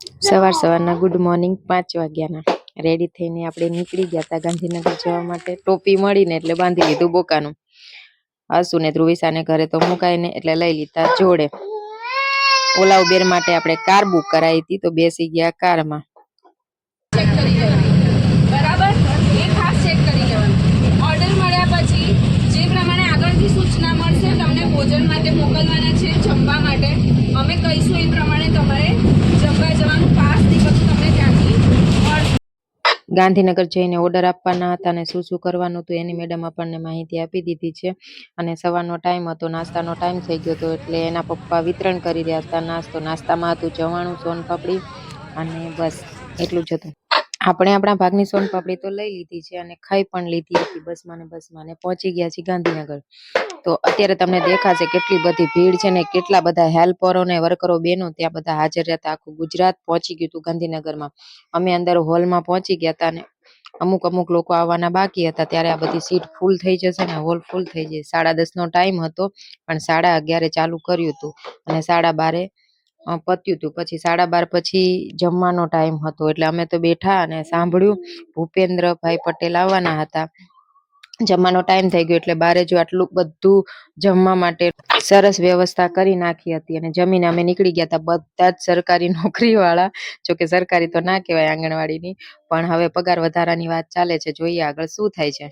સવારના good morning 5 વાગ્યાના ready થઈને આપણે નીકળી ગયા હતા ગાંધીનગર જવા માટે। ટોપી મળીને એટલે બાંધી લીધું બોકાનું। આસુ ને ધ્રુવિસાને ઘરે તો મુકાય ને એટલે લઈ લીધા જોડે। ઓલા ઉબેર માટે આપણે કાર બુક કરાવી હતી તો બેસી ગયા કારમાં। બરાબર એ ખાસ ચેક કરી લેવાનું। ઓર્ડર મળ્યા પછી જે પ્રમાણે આગળથી સૂચના મળશે તમને ભોજન માટે મોકલવાના છે જમવા માટે અમે કહીશું એ પ્રમાણે તમારે જમવા જવાનું પાસ ની બધું તમને ત્યાંથી મળશે। ગાંધીનગર જઈને ઓર્ડર આપવાના હતા અને શું કરવાનું હતું એની મેડમ આપણને માહિતી આપી દીધી છે। અને સવારનો ટાઈમ હતો, નાસ્તાનો ટાઈમ થઈ ગયો હતો એટલે એના પપ્પા વિતરણ કરી રહ્યા હતા નાસ્તામાં હતું ચવાણું, સોનપાપડી અને બસ એટલું જ હતું। આપણે આપણા ભાગની સોનપાપડી તો લઈ લીધી છે અને ખાઈ પણ લીધી હતી બસમાં ને પહોંચી ગયા છીએ ગાંધીનગર। તો અત્યારે તમને દેખાશે કેટલી બધી ભીડ છે ને કેટલા બધા હેલ્પરો ને વર્કરો બેનો ત્યાં બધા હાજર હતા। આખું ગુજરાત પહોંચી ગયું હતું ગાંધીનગરમાં। અમે અંદર હોલમાં પહોંચી ગયા હતા ને અમુક લોકો આવવાના બાકી હતા ત્યારે આ બધી સીટ ફૂલ થઈ જશે ને હોલ ફૂલ થઈ જાય। 10:30 નો ટાઈમ હતો પણ 11:30 ચાલુ કર્યું હતું અને 12:30 પત્યું હતું। પછી 12:30 પછી જમવાનો ટાઈમ હતો એટલે અમે તો બેઠા અને સાંભળ્યું ભૂપેન્દ્રભાઈ પટેલ આવવાના હતા। જમવાનો ટાઈમ થઈ ગયો એટલે બારે જો આટલું બધું જમવા માટે સરસ વ્યવસ્થા કરી નાખી હતી અને જમીને અમે નીકળી ગયા હતા બધા જ સરકારી નોકરી વાળા। જોકે સરકારી તો ના કહેવાય આંગણવાડીની, પણ હવે પગાર વધારાની વાત ચાલે છે, જોઈએ આગળ શું થાય છે।